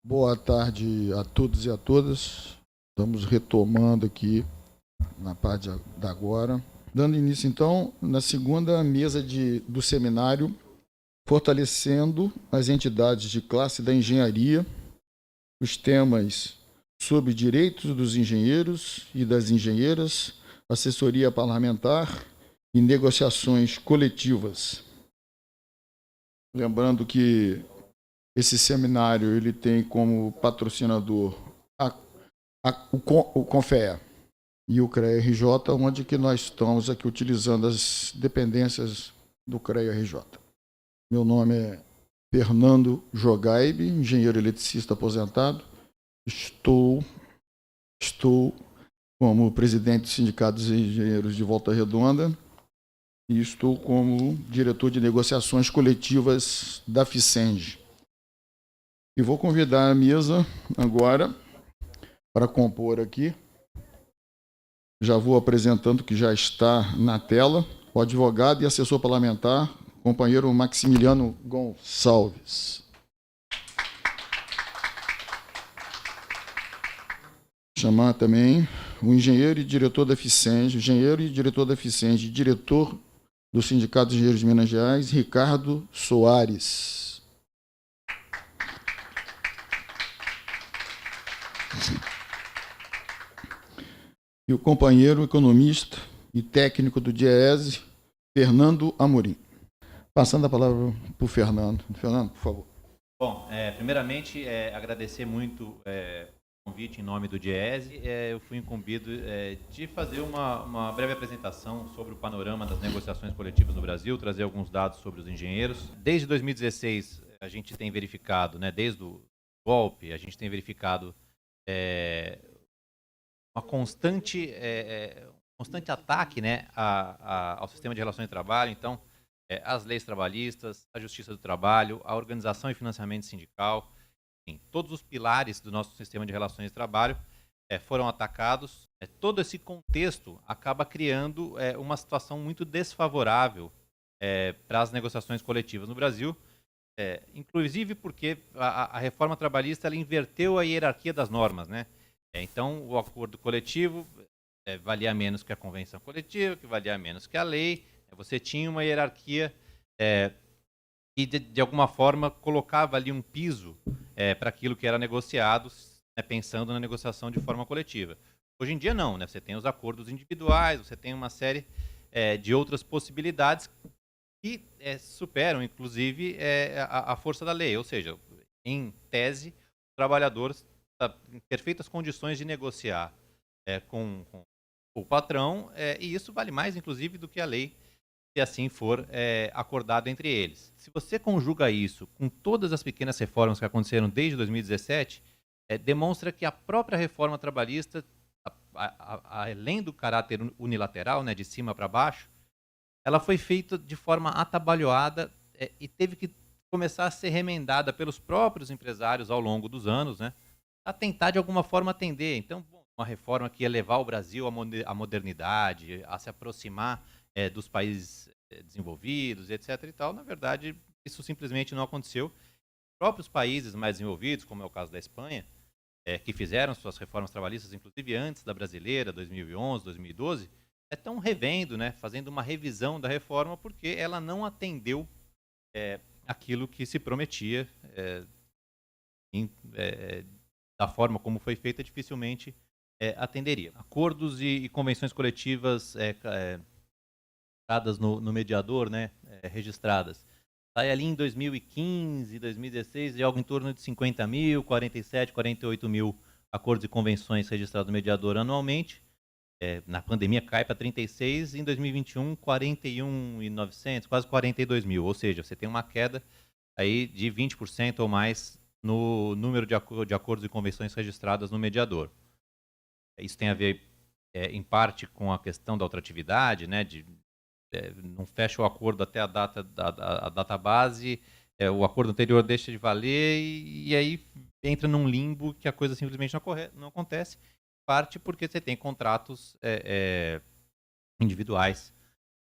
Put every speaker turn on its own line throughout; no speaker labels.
Boa tarde a todos e a todas. Estamos retomando aqui na parte da agora. Dando início, então, na segunda mesa do seminário, fortalecendo as entidades de classe da engenharia, os temas sobre direitos dos engenheiros e das engenheiras, assessoria parlamentar e negociações coletivas. Lembrando que esse seminário ele tem como patrocinador o CONFEA e o CREA-RJ, onde que nós estamos aqui utilizando as dependências do CREA-RJ. Meu nome é Fernando Jogaibe, engenheiro eletricista aposentado. Estou como presidente do Sindicato dos Engenheiros de Volta Redonda e estou como diretor de negociações coletivas da FICENG. E vou convidar a mesa agora para compor aqui. Já vou apresentando que já está na tela o advogado e assessor parlamentar, companheiro Maximiliano Gonçalves. Chamar também o engenheiro e diretor da FICENG, diretor do Sindicato de Engenheiros de Minas Gerais, Ricardo Soares. E o companheiro economista e técnico do DIEESE, Fernando Amorim. Passando a palavra para o Fernando. Fernando, por favor.
Bom, primeiramente, agradecer muito o convite em nome do DIEESE. Eu fui incumbido de fazer uma breve apresentação sobre o panorama das negociações coletivas no Brasil, trazer alguns dados sobre os engenheiros. Desde 2016, a gente tem verificado, desde o golpe, a gente tem verificado um constante ataque ao sistema de relações de trabalho. Então, as leis trabalhistas, a justiça do trabalho, a organização e financiamento sindical, enfim, todos os pilares do nosso sistema de relações de trabalho foram atacados. Todo esse contexto acaba criando uma situação muito desfavorável para as negociações coletivas no Brasil, inclusive porque a reforma trabalhista ela inverteu a hierarquia das normas, então, o acordo coletivo valia menos que a convenção coletiva, que valia menos que a lei. Você tinha uma hierarquia e, de alguma forma, colocava ali um piso para aquilo que era negociado, pensando na negociação de forma coletiva. Hoje em dia, não. Você tem os acordos individuais, você tem uma série de outras possibilidades que superam, inclusive, a força da lei. Ou seja, em tese, o trabalhador em perfeitas condições de negociar com o patrão, e isso vale mais, inclusive, do que a lei, se assim for acordado entre eles. Se você conjuga isso com todas as pequenas reformas que aconteceram desde 2017, demonstra que a própria reforma trabalhista, além do caráter unilateral, de cima para baixo, ela foi feita de forma atabalhoada e teve que começar a ser remendada pelos próprios empresários ao longo dos anos, a tentar, de alguma forma, atender. Então, uma reforma que ia levar o Brasil à modernidade, a se aproximar dos países desenvolvidos, etc. e tal. Na verdade, isso simplesmente não aconteceu. Os próprios países mais desenvolvidos, como é o caso da Espanha, que fizeram suas reformas trabalhistas, inclusive antes da brasileira, 2011, 2012, estão revendo, fazendo uma revisão da reforma, porque ela não atendeu aquilo que se prometia da forma como foi feita, dificilmente atenderia. Acordos e convenções coletivas dadas no mediador, registradas. Sai ali em 2015, 2016, de algo em torno de 50 mil, 47, 48 mil acordos e convenções registrados no mediador anualmente. Na pandemia cai para 36, em 2021, 41.900, quase 42 mil. Ou seja, você tem uma queda aí de 20% ou mais no número de acordos e convenções registradas no mediador. Isso tem a ver, em parte, com a questão da ultratividade, não fecha o acordo até a data base, o acordo anterior deixa de valer e aí entra num limbo que a coisa simplesmente não acontece, parte porque você tem contratos individuais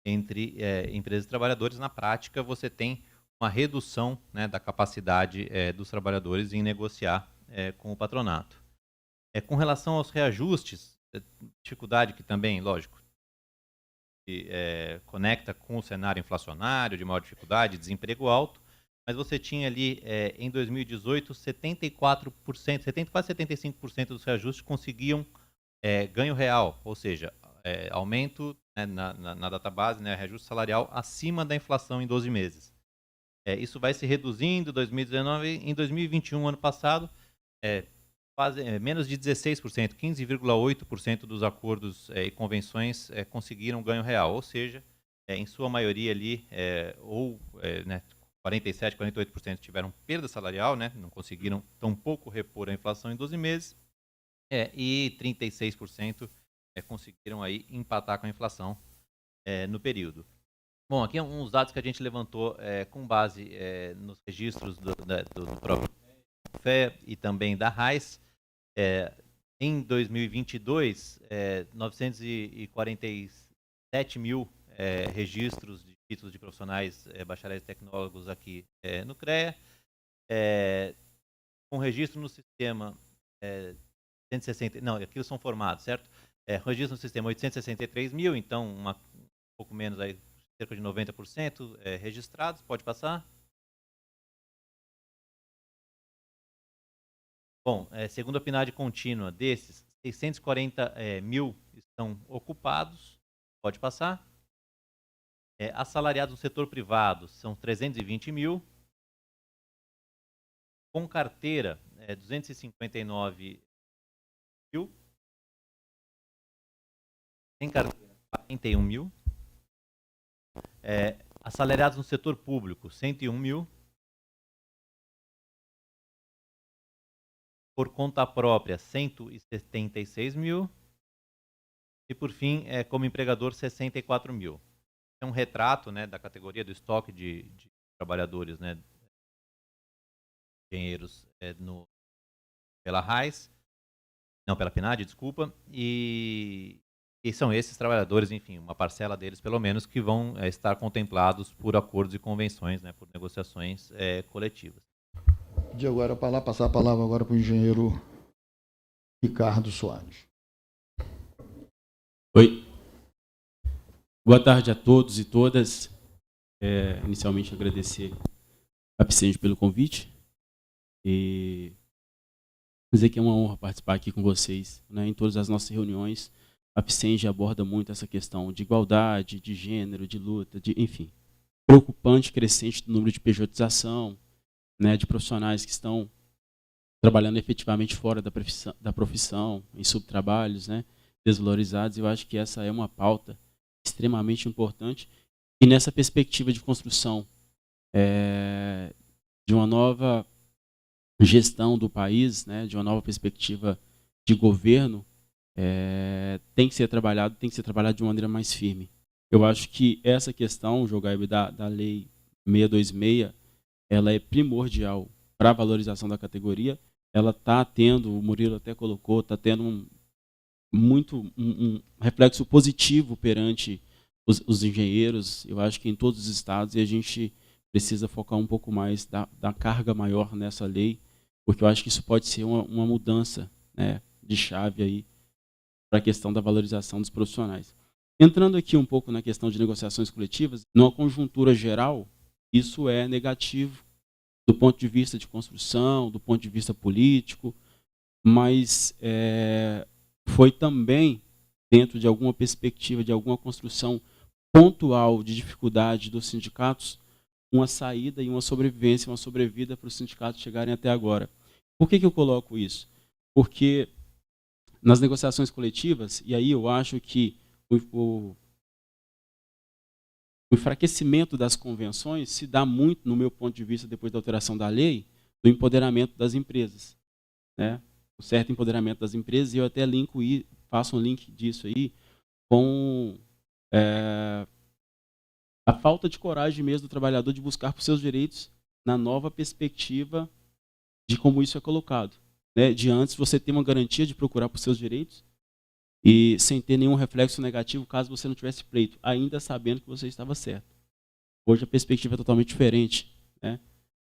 entre empresas e trabalhadores. Na prática, você tem uma redução da capacidade dos trabalhadores em negociar com o patronato. Com relação aos reajustes, dificuldade que também, lógico, conecta com o cenário inflacionário, de maior dificuldade, desemprego alto, mas você tinha ali, em 2018, 74%, quase 75% dos reajustes conseguiam ganho real, ou seja, aumento, né, na database, né, reajuste salarial acima da inflação em 12 meses. Isso vai se reduzindo em 2019, em 2021, ano passado, quase menos de 16%, 15,8% dos acordos e convenções conseguiram ganho real, ou seja, em sua maioria ali, né, 47%, 48% tiveram perda salarial, né, não conseguiram tampouco repor a inflação em 12 meses, e 36% conseguiram aí empatar com a inflação no período. Bom, aqui uns dados que a gente levantou com base nos registros do próprio FE e também da RAIS. Em 2022, 947 mil registros de títulos de profissionais bacharéis e tecnólogos aqui no CREA, com registro no sistema 160, não, aqui são formados, certo? Registro no sistema 863 mil, então um pouco menos, aí, cerca de 90% registrados. Pode passar. Bom, segundo a PNAD contínua, desses, 640 mil estão ocupados. Pode passar. Assalariados no setor privado são 320 mil. Com carteira, 259 mil. Sem carteira, 41 mil. Assalariados no setor público, 101 mil. Por conta própria, 176 mil. E, por fim, como empregador, 64 mil. É um retrato, né, da categoria do estoque de trabalhadores, né, engenheiros pela RAIS, não, pela PNAD, desculpa, e são esses trabalhadores, enfim, uma parcela deles, pelo menos, que vão estar contemplados por acordos e convenções, né, por negociações coletivas.
De agora para lá, passar a palavra agora para o engenheiro Ricardo Soares.
Oi. Boa tarde a todos e todas. Inicialmente agradecer a Apsenge pelo convite e dizer que é uma honra participar aqui com vocês, né, em todas as nossas reuniões. A Apsenge aborda muito essa questão de igualdade, de gênero, de luta, enfim, preocupante, crescente do número de pejotização, né, de profissionais que estão trabalhando efetivamente fora da profissão, em subtrabalhos, né, desvalorizados. Eu acho que essa é uma pauta extremamente importante. E nessa perspectiva de construção de uma nova gestão do país, né, de uma nova perspectiva de governo, tem que ser trabalhado de uma maneira mais firme. Eu acho que essa questão, Jogaib, da Lei 626, ela é primordial para a valorização da categoria. Ela está tendo, o Murilo até colocou, está tendo um reflexo positivo perante os engenheiros, eu acho que em todos os estados, e a gente precisa focar um pouco mais da carga maior nessa lei, porque eu acho que isso pode ser uma mudança, né, de chave aí para a questão da valorização dos profissionais. Entrando aqui um pouco na questão de negociações coletivas, numa conjuntura geral, isso é negativo do ponto de vista de construção, do ponto de vista político, mas foi também, dentro de alguma perspectiva, de alguma construção pontual de dificuldade dos sindicatos, uma saída e uma sobrevivência, uma sobrevida para os sindicatos chegarem até agora. Por que eu coloco isso? Porque nas negociações coletivas, e aí eu acho que o enfraquecimento das convenções se dá muito, no meu ponto de vista, depois da alteração da lei, do empoderamento das empresas, né? O certo empoderamento das empresas, e eu até faço um link disso aí com a falta de coragem mesmo do trabalhador de buscar por seus direitos na nova perspectiva de como isso é colocado, né? De antes você ter uma garantia de procurar por seus direitos e sem ter nenhum reflexo negativo caso você não tivesse pleito, ainda sabendo que você estava certo. Hoje a perspectiva é totalmente diferente, né?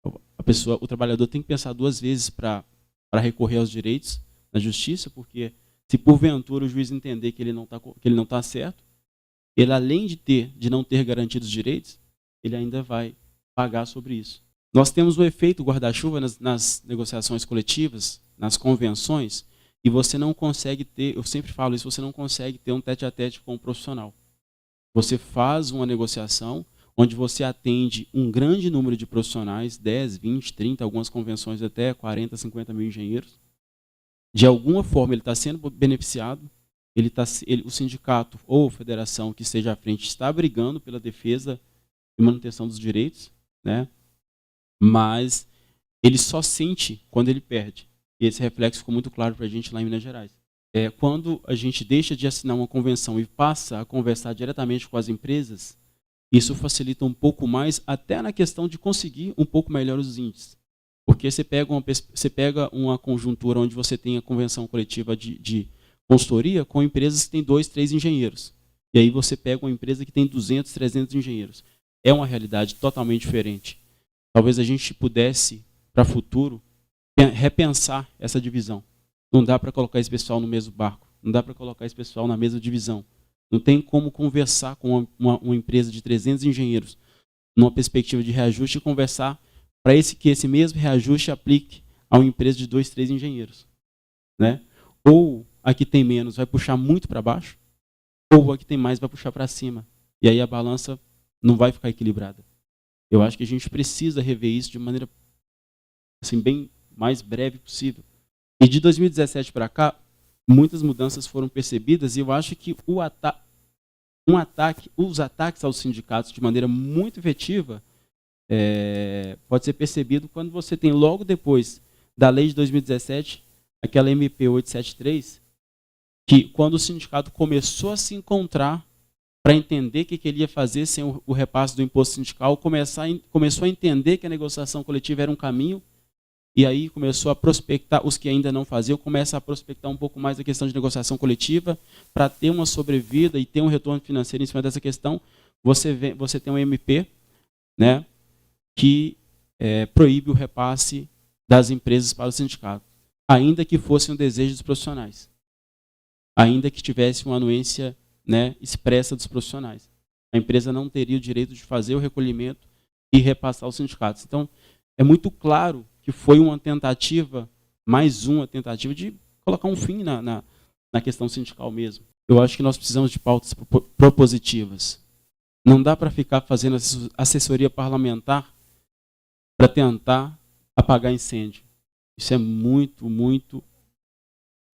O trabalhador tem que pensar duas vezes para para recorrer aos direitos na justiça, porque se porventura o juiz entender que ele não está certo, ele, além de não ter garantido os direitos, ele ainda vai pagar sobre isso. Nós temos o efeito guarda-chuva nas negociações coletivas, nas convenções, e você não consegue ter, eu sempre falo isso, você não consegue ter um tete-a-tete com o profissional. Você faz uma negociação onde você atende um grande número de profissionais, 10, 20, 30, algumas convenções até 40, 50 mil engenheiros. De alguma forma ele está sendo beneficiado, o sindicato ou federação que esteja à frente está brigando pela defesa e manutenção dos direitos, né? Mas ele só sente quando ele perde. E esse reflexo ficou muito claro para a gente lá em Minas Gerais. Quando a gente deixa de assinar uma convenção e passa a conversar diretamente com as empresas, isso facilita um pouco mais, até na questão de conseguir um pouco melhor os índices. Porque você pega uma conjuntura onde você tem a convenção coletiva de consultoria com empresas que têm 2, 3 engenheiros. E aí você pega uma empresa que tem 200, 300 engenheiros. É uma realidade totalmente diferente. Talvez a gente pudesse, para o futuro, repensar essa divisão. Não dá para colocar esse pessoal no mesmo barco. Não dá para colocar esse pessoal na mesma divisão. Não tem como conversar com uma empresa de 300 engenheiros numa perspectiva de reajuste e conversar para que esse mesmo reajuste aplique a uma empresa de 2, 3 engenheiros. Né? Ou a que tem menos vai puxar muito para baixo, ou a que tem mais vai puxar para cima. E aí a balança não vai ficar equilibrada. Eu acho que a gente precisa rever isso de maneira assim, bem mais breve possível. E de 2017 para cá, muitas mudanças foram percebidas e eu acho que os ataques aos sindicatos de maneira muito efetiva pode ser percebido quando você tem logo depois da lei de 2017, aquela MP 873, que quando o sindicato começou a se encontrar para entender o que ele ia fazer sem o repasse do imposto sindical, começou a entender que a negociação coletiva era um caminho, e aí começou a prospectar, os que ainda não faziam, começam a prospectar um pouco mais a questão de negociação coletiva, para ter uma sobrevida e ter um retorno financeiro em cima dessa questão. Você tem um MP, né, que proíbe o repasse das empresas para o sindicato, ainda que fosse um desejo dos profissionais, ainda que tivesse uma anuência, né, expressa dos profissionais. A empresa não teria o direito de fazer o recolhimento e repassar aos sindicatos. Então, é muito claro que foi uma tentativa, mais uma tentativa de colocar um fim na questão sindical mesmo. Eu acho que nós precisamos de pautas propositivas. Não dá para ficar fazendo assessoria parlamentar para tentar apagar incêndio. Isso é muito, muito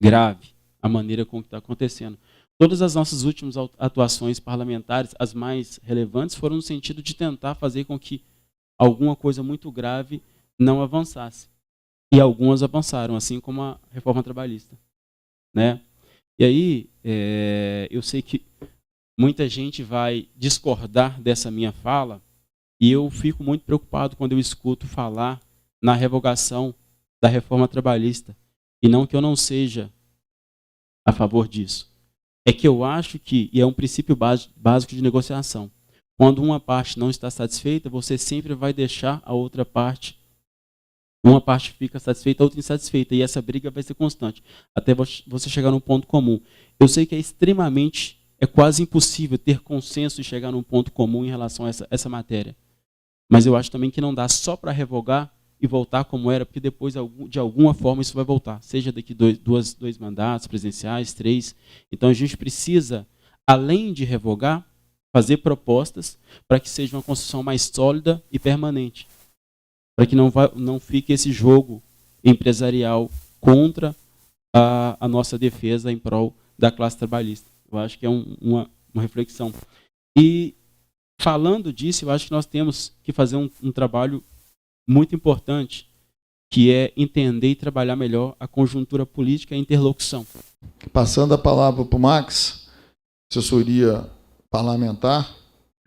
grave, a maneira como está acontecendo. Todas as nossas últimas atuações parlamentares, as mais relevantes, foram no sentido de tentar fazer com que alguma coisa muito grave não avançasse. E algumas avançaram, assim como a reforma trabalhista. Né? E aí, eu sei que muita gente vai discordar dessa minha fala, e eu fico muito preocupado quando eu escuto falar na revogação da reforma trabalhista. E não que eu não seja a favor disso. É que eu acho que, e é um princípio básico de negociação, quando uma parte não está satisfeita, você sempre vai deixar a outra parte, uma parte fica satisfeita, a outra insatisfeita, e essa briga vai ser constante, até você chegar num ponto comum. Eu sei que é quase impossível ter consenso e chegar num ponto comum em relação a essa matéria, mas eu acho também que não dá só para revogar e voltar como era, porque depois, de alguma forma, isso vai voltar, seja daqui dois mandatos presidenciais, 3. Então, a gente precisa, além de revogar, fazer propostas para que seja uma construção mais sólida e permanente, para que não fique esse jogo empresarial contra a nossa defesa em prol da classe trabalhista. Eu acho que é uma reflexão. E, falando disso, eu acho que nós temos que fazer um trabalho muito importante, que é entender e trabalhar melhor a conjuntura política e a interlocução.
Passando a palavra para o Max, assessoria parlamentar.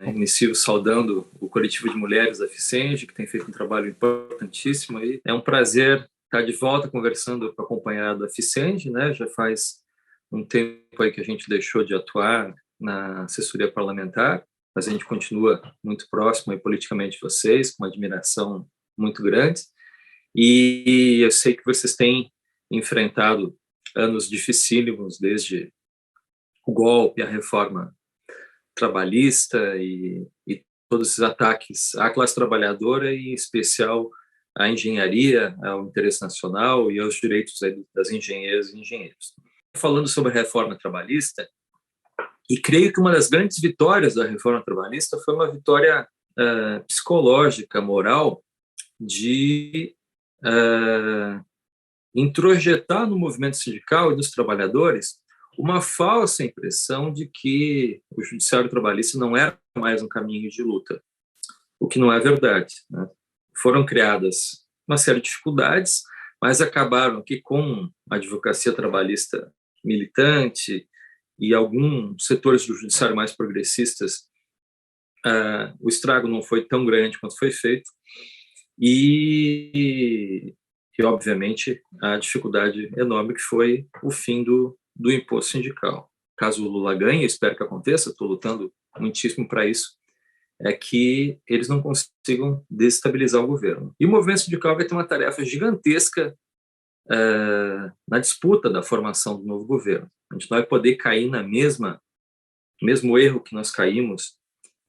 Inicio saudando o coletivo de mulheres da Ficenge, que tem feito um trabalho importantíssimo aí. É um prazer estar de volta conversando com a companheirada da Ficenge, né? Já faz um tempo aí que a gente deixou de atuar na assessoria parlamentar, mas a gente continua muito próximo aí politicamente de vocês, com uma admiração muito grande, e eu sei que vocês têm enfrentado anos dificílimos, desde o golpe, a reforma trabalhista e todos esses ataques à classe trabalhadora e, em especial, à engenharia, ao interesse nacional e aos direitos das engenheiras e engenheiros. Falando sobre a reforma trabalhista, e creio que uma das grandes vitórias da reforma trabalhista foi uma vitória psicológica, moral, de introjetar no movimento sindical e dos trabalhadores uma falsa impressão de que o judiciário trabalhista não era mais um caminho de luta, o que não é verdade, né? Foram criadas uma série de dificuldades, mas acabaram que, com a advocacia trabalhista militante e alguns setores do judiciário mais progressistas, o estrago não foi tão grande quanto foi feito, e obviamente, a dificuldade enorme que foi o fim do imposto sindical. Caso o Lula ganhe, espero que aconteça, estou lutando muitíssimo para isso, é que eles não consigam desestabilizar o governo. E o movimento sindical vai ter uma tarefa gigantesca na disputa da formação do novo governo. A gente não vai poder cair no mesmo erro que nós caímos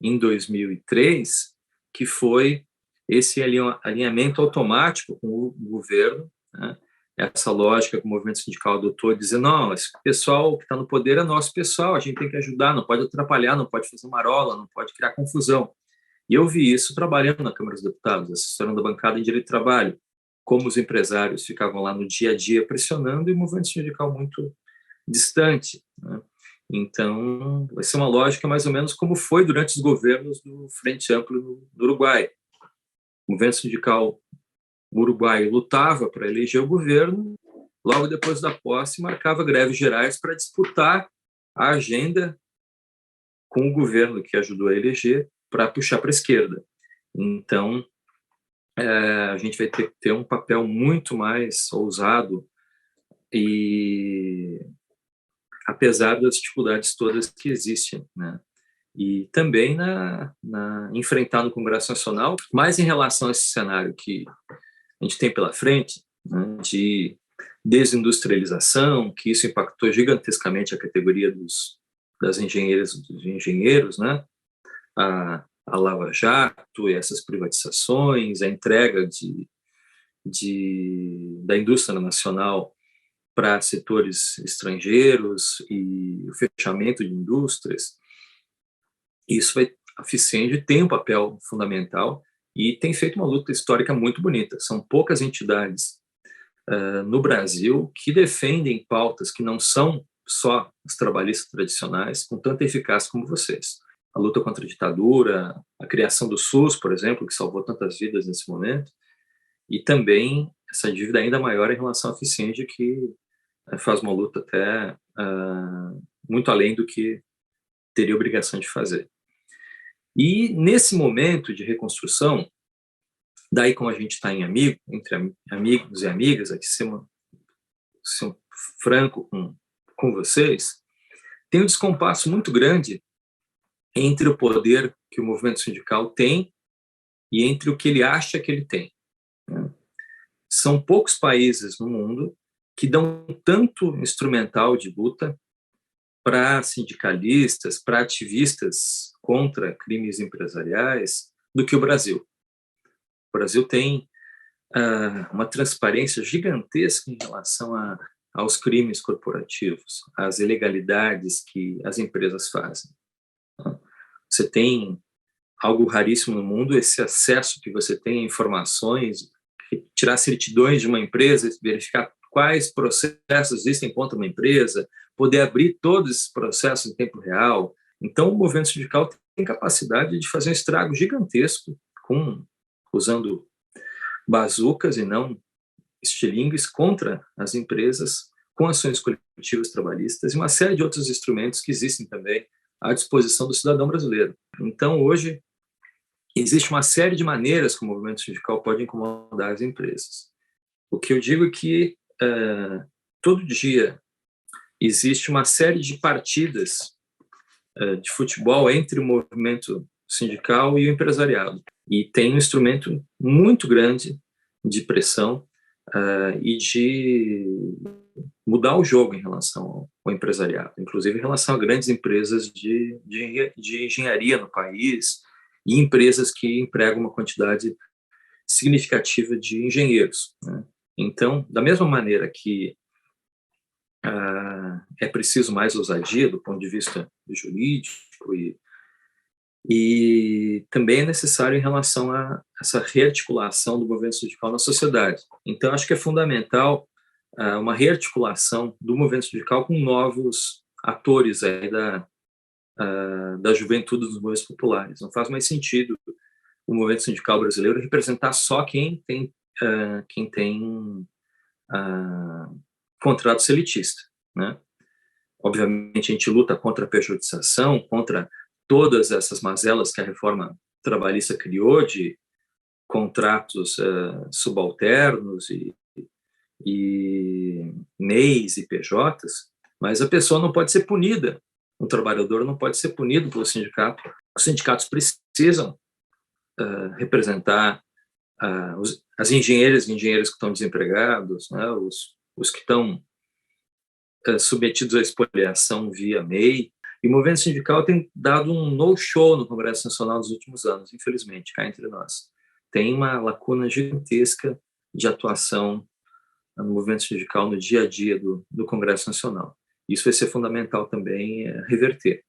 em 2003, que foi esse alinhamento automático com o governo, né? Essa lógica que o movimento sindical adotou, dizer, não, esse pessoal que está no poder é nosso pessoal, a gente tem que ajudar, não pode atrapalhar, não pode fazer marola, não pode criar confusão. E eu vi isso trabalhando na Câmara dos Deputados, assessorando a bancada em direito de trabalho, como os empresários ficavam lá no dia a dia pressionando e o movimento sindical muito distante, né? Então, vai ser uma lógica mais ou menos como foi durante os governos do Frente Amplo do Uruguai. O movimento sindical uruguaio lutava para eleger o governo, logo depois da posse marcava greves gerais para disputar a agenda com o governo que ajudou a eleger para puxar para a esquerda. Então, a gente vai ter que ter um papel muito mais ousado e apesar das dificuldades todas que existem, né? E também enfrentar no Congresso Nacional, mas em relação a esse cenário que a gente tem pela frente, né, de desindustrialização, que isso impactou gigantescamente a categoria das engenheiras e dos engenheiros, né? A Lava Jato e essas privatizações, a entrega da indústria nacional para setores estrangeiros e o fechamento de indústrias. A Ficenge tem um papel fundamental e tem feito uma luta histórica muito bonita. São poucas entidades no Brasil que defendem pautas que não são só os trabalhistas tradicionais com tanta eficácia como vocês. A luta contra a ditadura, a criação do SUS, por exemplo, que salvou tantas vidas nesse momento, e também essa dívida ainda maior em relação à Ficenge, que faz uma luta até muito além do que teria obrigação de fazer. E nesse momento de reconstrução, daí como a gente está entre amigos e amigas, aqui ser franco com vocês, tem um descompasso muito grande entre o poder que o movimento sindical tem e entre o que ele acha que ele tem, né? São poucos países no mundo que dão tanto instrumental de luta para sindicalistas, para ativistas contra crimes empresariais, do que o Brasil. O Brasil tem uma transparência gigantesca em relação aos crimes corporativos, às ilegalidades que as empresas fazem. Você tem algo raríssimo no mundo, esse acesso que você tem a informações, tirar certidões de uma empresa, verificar quais processos existem contra uma empresa, poder abrir todos esses processos em tempo real. Então, o movimento sindical tem capacidade de fazer um estrago gigantesco usando bazucas e não estilingues contra as empresas, com ações coletivas trabalhistas e uma série de outros instrumentos que existem também à disposição do cidadão brasileiro. Então, hoje, existe uma série de maneiras que o movimento sindical pode incomodar as empresas. O que eu digo é que todo dia existe uma série de partidas de futebol entre o movimento sindical e o empresariado. E tem um instrumento muito grande de pressão e de mudar o jogo em relação ao empresariado, inclusive em relação a grandes empresas de engenharia no país e empresas que empregam uma quantidade significativa de engenheiros, né? Então, da mesma maneira que é preciso mais ousadia do ponto de vista jurídico e também é necessário em relação a essa rearticulação do movimento sindical na sociedade. Então, acho que é fundamental uma rearticulação do movimento sindical com novos atores aí da juventude dos movimentos populares. Não faz mais sentido o movimento sindical brasileiro representar só quem tem contrato selitista, né? Obviamente, a gente luta contra a pejotização, contra todas essas mazelas que a reforma trabalhista criou de contratos subalternos e MEIs e PJs, mas a pessoa não pode ser punida, o trabalhador não pode ser punido pelo sindicato. Os sindicatos precisam representar as engenheiras e engenheiros que estão desempregados, né, os que estão submetidos à expoliação via MEI. E o movimento sindical tem dado um no-show no Congresso Nacional nos últimos anos, infelizmente, cá entre nós. Tem uma lacuna gigantesca de atuação no movimento sindical no dia a dia do Congresso Nacional. Isso vai ser fundamental também reverter.